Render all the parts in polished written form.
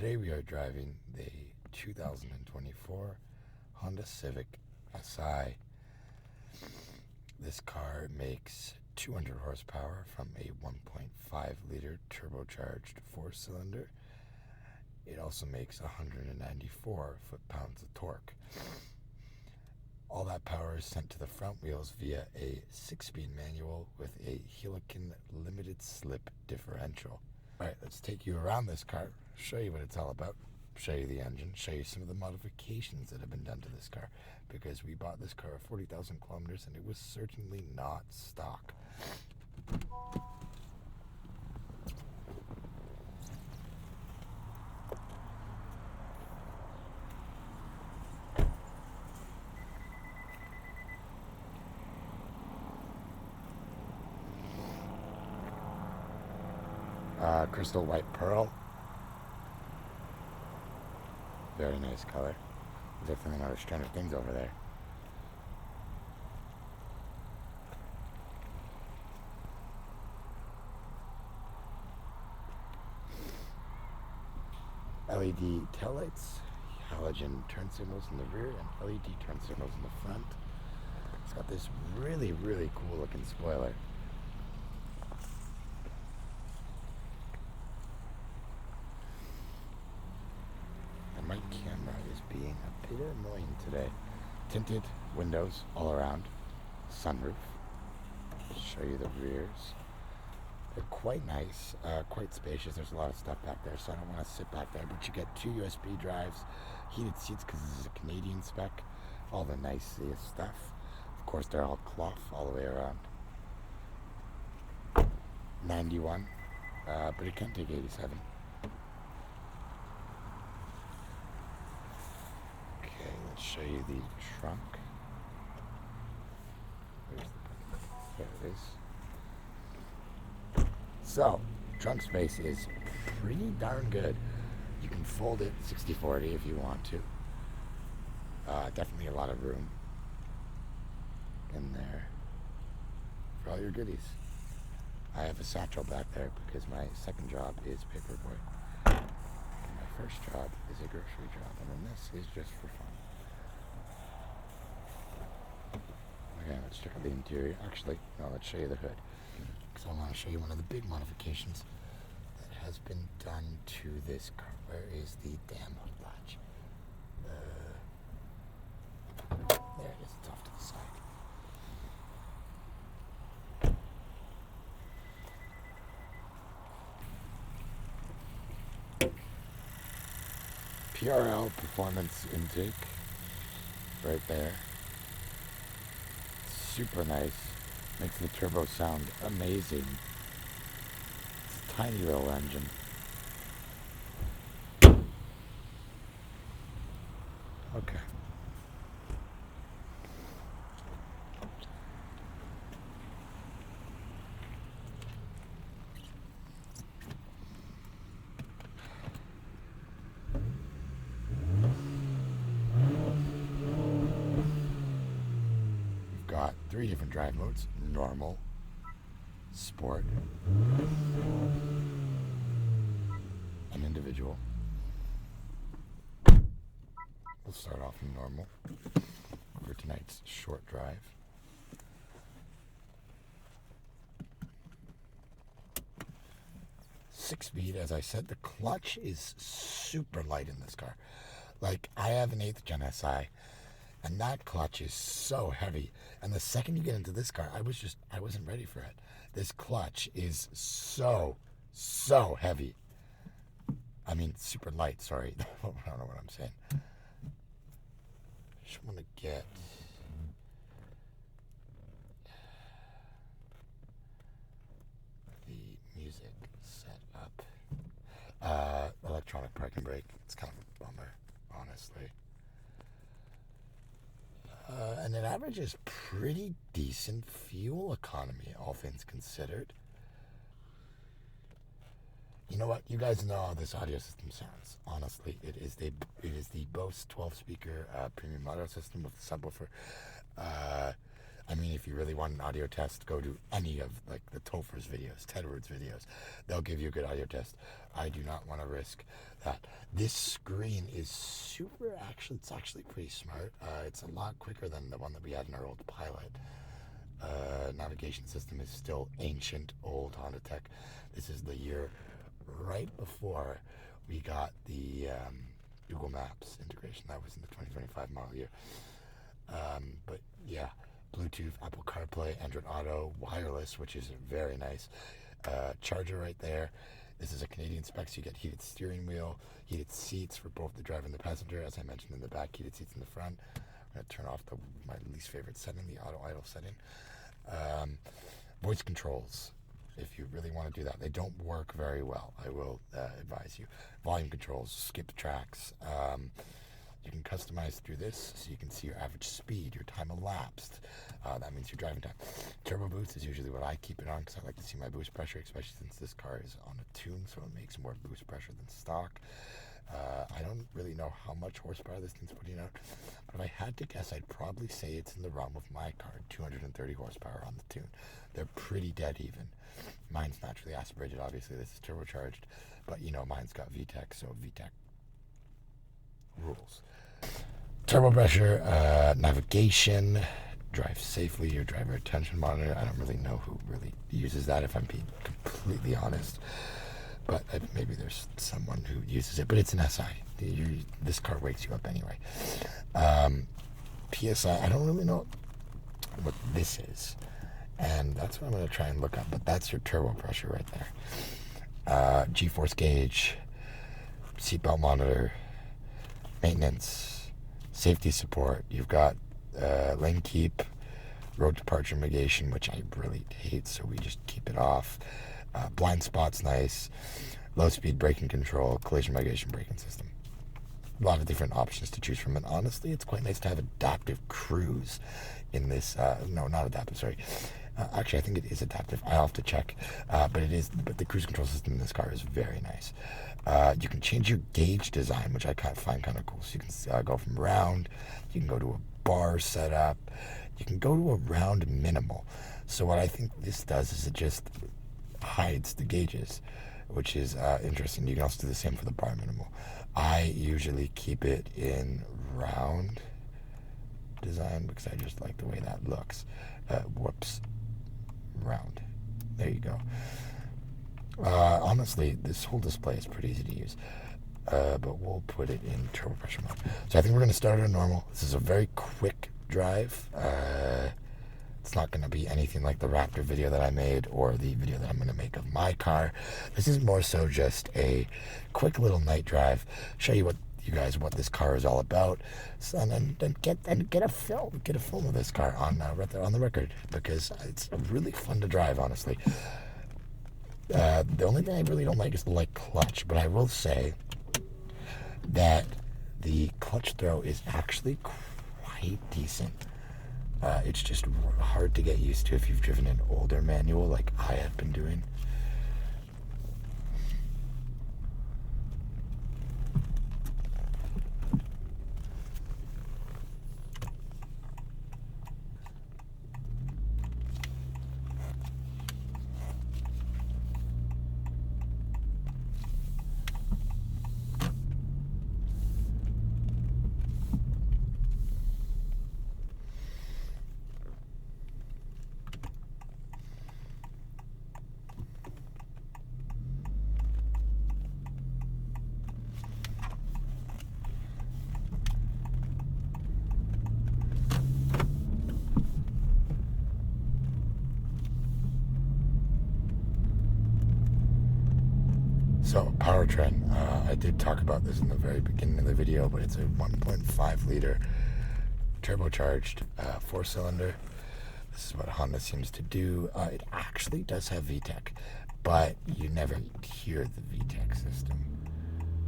Today we are driving the 2024 Honda Civic Si. This car makes 200 horsepower from a 1.5 liter turbocharged 4-cylinder. It also makes 194 foot-pounds of torque. All that power is sent to the front wheels via a 6-speed manual with a Helicon limited slip differential. Alright, let's take you around this car, show you what it's all about, show you the engine, show you some of the modifications that have been done to this car, because we bought this car at 40,000 kilometers and it was certainly not stock. Crystal white pearl. Very nice color. Definitely not a Stranger Things over there. LED taillights, halogen turn signals in the rear, and LED turn signals in the front. It's got this really, really cool looking spoiler. My camera is being a bit annoying today. Tinted windows all around, sunroof. Show you the rears. They're quite nice, quite spacious. There's a lot of stuff back there, so I don't want to sit back there. But you get 2 USB drives, heated seats because this is a Canadian spec, all the nicest stuff. Of course, they're all cloth all the way around. 91, but it can take 87. Show you the trunk. There it is. So, trunk space is pretty darn good. You can fold it 60-40 if you want to. Definitely a lot of room in there for all your goodies. I have a satchel back there because my second job is paperboy. And my first job is a grocery job, and then this is just for fun. Okay, let's check out the interior. Actually, no, let's show you the hood, because I want to show you one of the big modifications that has been done to this car. Where is the damn hood latch? There it is. It's off to the side. PRL performance intake, right there. Super nice. Makes the turbo sound amazing. It's a tiny little engine. Okay. Got 3 different drive modes: normal, sport, and individual. We'll start off in normal for tonight's short drive. Six-speed, as I said. The clutch is super light in this car. Like, I have an 8th Gen Si, and that clutch is so heavy. And the second you get into this car, I wasn't ready for it. This clutch is so heavy. I mean, super light, sorry. I don't know what I'm saying. I just want to get the music set up. Electronic parking brake. It's kind of a bummer, honestly. And it averages pretty decent fuel economy, all things considered. You know what? You guys know how this audio system sounds. Honestly, it is the Bose 12-speaker premium audio system with the subwoofer. I mean, if you really want an audio test, go to any of like the Topher's videos, Tedward's videos. They'll give you a good audio test. I do not want to risk that. This screen is super, it's actually pretty smart. It's a lot quicker than the one that we had in our old Pilot. Navigation system is still ancient, old Honda tech. This is the year right before we got the Google Maps integration. That was in the 2025 model year. But yeah, Bluetooth, Apple CarPlay, Android Auto, wireless, which is very nice. Charger right there. This is a Canadian spec, so you get heated steering wheel, heated seats for both the driver and the passenger. As I mentioned in the back, heated seats in the front. I'm going to turn off my least favorite setting, the auto idle setting. Voice controls, if you really want to do that. They don't work very well, I will advise you. Volume controls, skip tracks. You can customize through this, so you can see your average speed, your time elapsed. That means your driving time. Turbo boost is usually what I keep it on, because I like to see my boost pressure, especially since this car is on a tune, so it makes more boost pressure than stock. I don't really know how much horsepower this thing's putting out, but if I had to guess, I'd probably say it's in the realm of my car, 230 horsepower on the tune. They're pretty dead even. Mine's naturally aspirated, obviously. This is turbocharged, but you know, mine's got VTEC, so VTEC rules. Turbo pressure, navigation, drive safely, your driver attention monitor. I don't really know who really uses that, if I'm being completely honest. But maybe there's someone who uses it, but it's an SI. This car wakes you up anyway. PSI, I don't really know what this is, and that's what I'm going to try and look up, but that's your turbo pressure right there. G-force gauge, seatbelt monitor, maintenance, safety support. You've got lane keep, road departure mitigation, which I really hate, so we just keep it off. Blind spot's nice, low speed braking control, collision mitigation braking system. A lot of different options to choose from, and honestly, it's quite nice to have adaptive cruise in this. No, not adaptive, sorry. Actually, I think it is adaptive. I'll have to check, but the cruise control system in this car is very nice. You can change your gauge design, which I find kind of cool. So you can go from round, you can go to a bar setup, you can go to a round minimal. So what I think this does is it just hides the gauges, which is interesting. You can also do the same for the bar minimal. I usually keep it in round design because I just like the way that looks. Round. There you go. Honestly, this whole display is pretty easy to use, but we'll put it in turbo pressure mode. So I think we're going to start at normal. This is a very quick drive. It's not going to be anything like the Raptor video that I made or the video that I'm going to make of my car. This is more so just a quick little night drive, show you what this car is all about, and get a film of this car on the record, because it's really fun to drive, honestly. The only thing I really don't like is the light clutch, but I will say that the clutch throw is actually quite decent. It's just hard to get used to if you've driven an older manual like I have been doing. So, Powertrain, I did talk about this in the very beginning of the video, but it's a 1.5 liter turbocharged 4-cylinder. This is what Honda seems to do. It actually does have VTEC, but you never hear the VTEC system.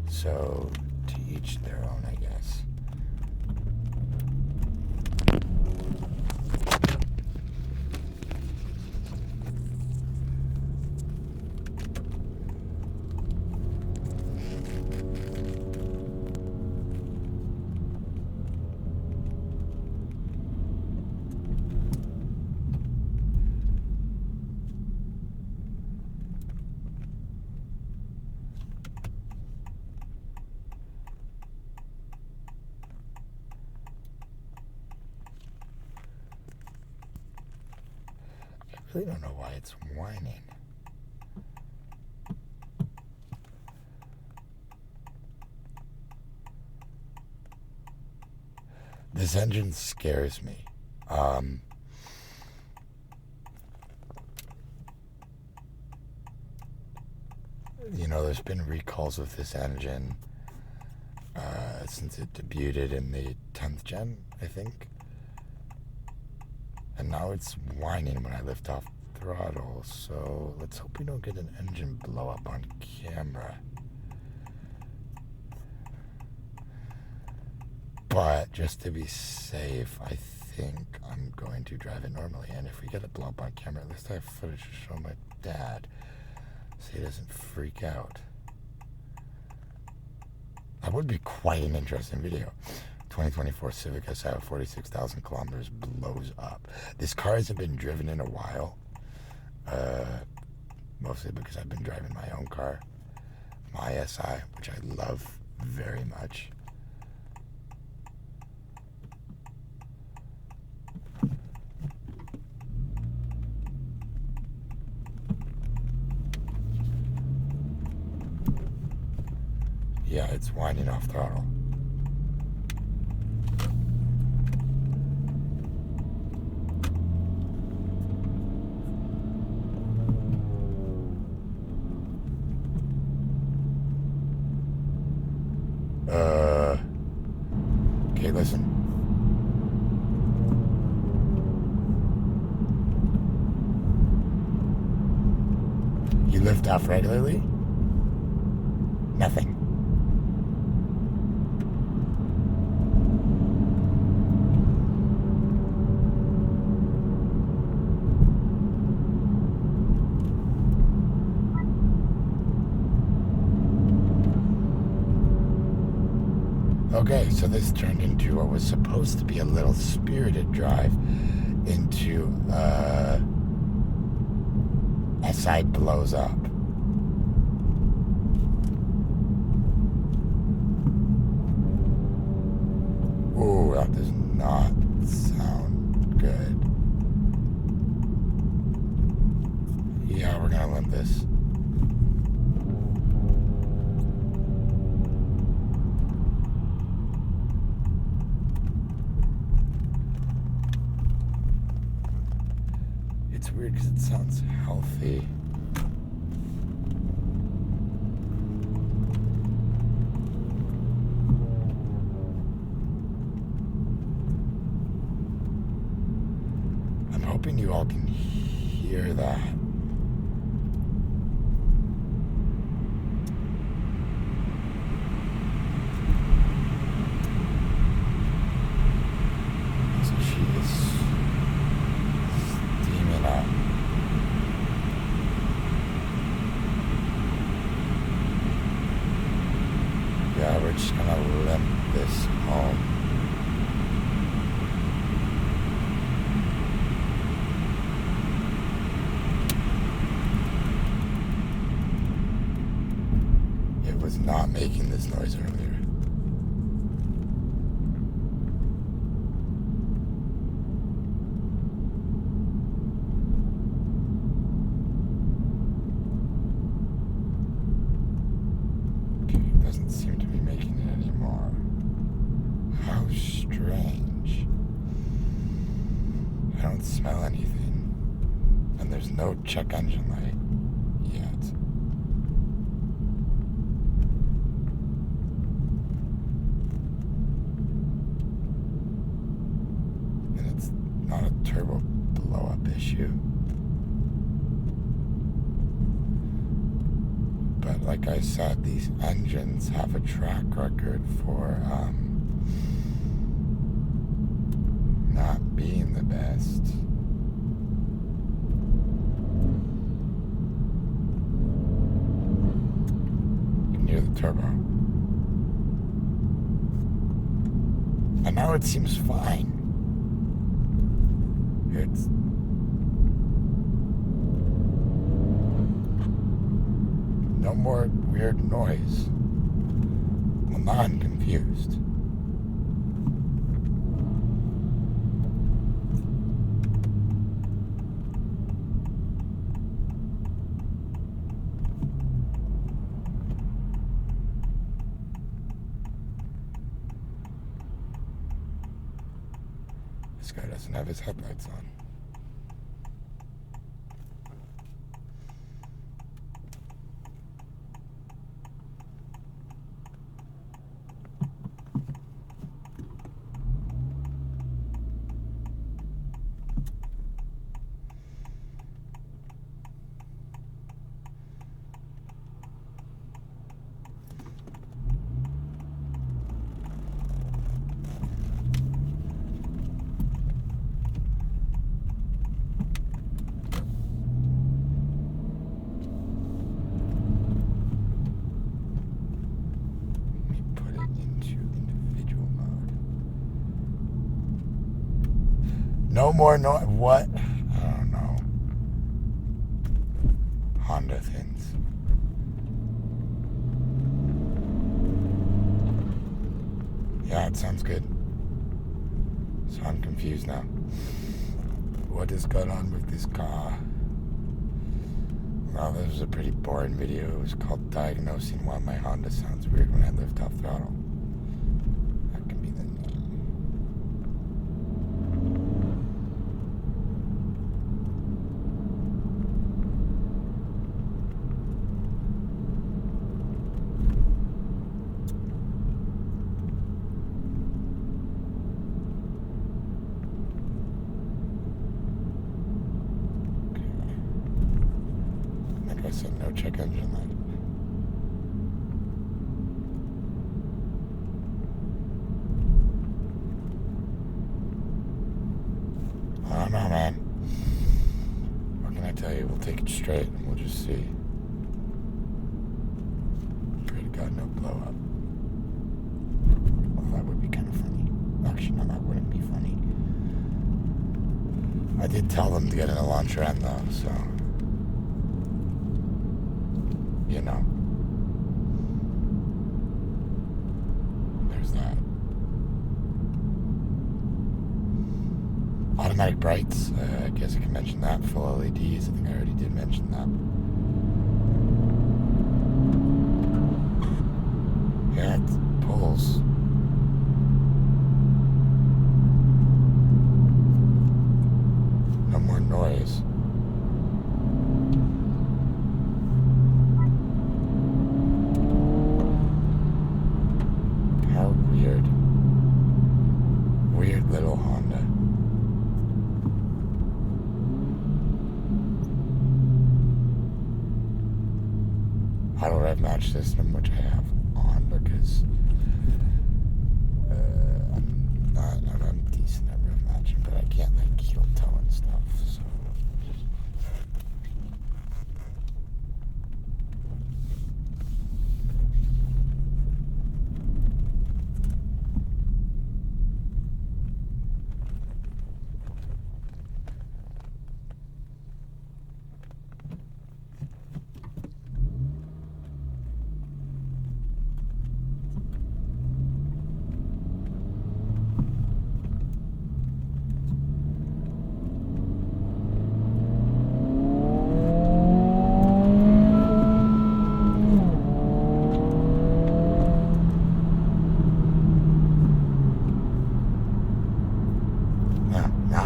So, to each their own, I guess. really don't know why it's whining. This engine scares me. You know, there's been recalls of this engine since it debuted in the 10th gen, I think. And now it's whining when I lift off throttle, so let's hope we don't get an engine blow up on camera. But just to be safe, I think I'm going to drive it normally. And if we get a blow up on camera, at least I have footage to show my dad so he doesn't freak out. That would be quite an interesting video. 2024 Civic Si with 46,000 kilometers blows up. This car hasn't been driven in a while. Mostly because I've been driving my own car, my SI, which I love very much. Yeah, it's whining off throttle. Okay, listen. You lift off regularly? Nothing. Okay, so this turned into what was supposed to be a little spirited drive into SI blows up. Ooh, that does not sound good. Yeah, we're gonna limp this. It's weird because it sounds healthy. I'm hoping you all can hear that. So she is steaming up. Yeah, we're just gonna limp this home. It was not making this noise earlier. Doesn't seem to be making it anymore. How strange. I don't smell anything. And there's no check engine light yet. And it's not a turbo blow up issue. But like I said, these engines have a track record for not being the best. You can hear the turbo. And now it seems fine. It's no more weird noise. Well, now I'm confused. This guy doesn't have his headlights on. No more noise. What? I don't know. Honda things. Yeah, it sounds good. So I'm confused now. What is going on with this car? Well, this was a pretty boring video. It was called Diagnosing Why My Honda Sounds Weird When I Lift Off Throttle. That can be the name. I said no check engine light. I don't know, man. What can I tell you? We'll take it straight and we'll just see. Pray to God no blow up. Well, that would be kind of funny. Actually, no, that wouldn't be funny. I did tell them to get in a launcher end though, so... You know, there's that. Automatic brights, I guess I can mention that. Full LEDs, I think I already did mention that. Yeah, it pulls. No more noise. Weird little Honda. Auto rev match system, which I have on because I'm decent at rev matching, but I can't like heel toe and stuff. So.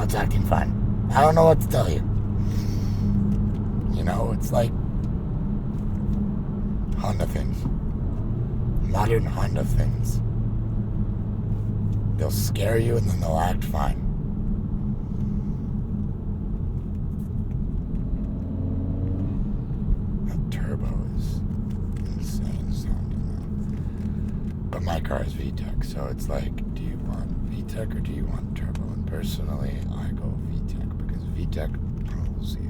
It's acting fine. I don't know what to tell you. You know, it's like Honda things. Modern Honda things. They'll scare you and then they'll act fine. That turbo is insane sounding. But my car is VTEC, so it's like, do you want VTEC or do you want turbo? And personally, I go VTEC because VTEC rules you.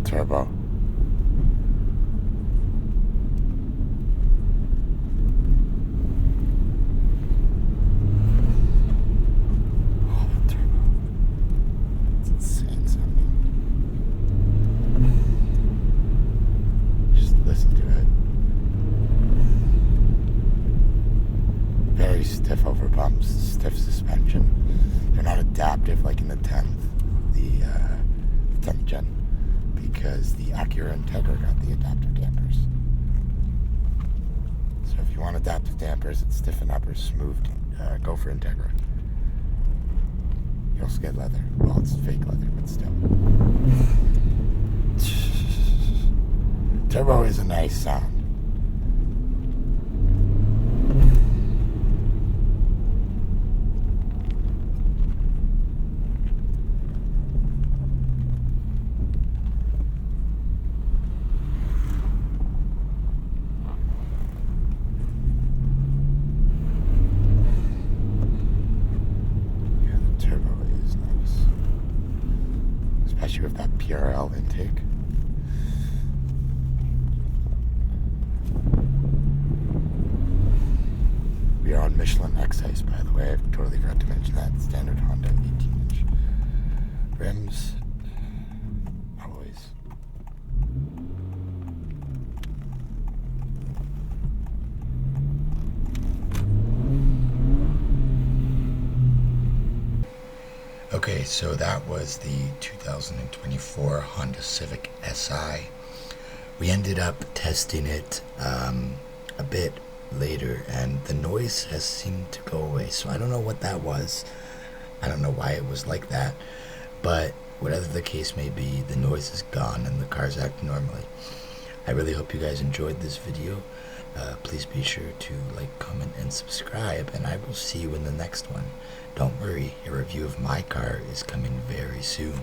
turbo. Stiff over bumps, stiff suspension. They're not adaptive like in the 10th gen, because the Acura Integra got the adaptive dampers. So if you want adaptive dampers that stiffen up or smooth, go for Integra. You also get leather. Well, it's fake leather, but still. Turbo is a nice sound. Especially with that PRL intake. We are on Michelin Excise, by the way. I totally forgot to mention that. Standard Honda 18-inch rims. Always. Okay, so that was the 2024 Honda Civic Si. We ended up testing it a bit later, and the noise has seemed to go away. So I don't know what that was. I don't know why it was like that. But whatever the case may be, the noise is gone and the car's acting normally. I really hope you guys enjoyed this video. Please be sure to like, comment, and subscribe, and I will see you in the next one. Don't worry, a review of my car is coming very soon.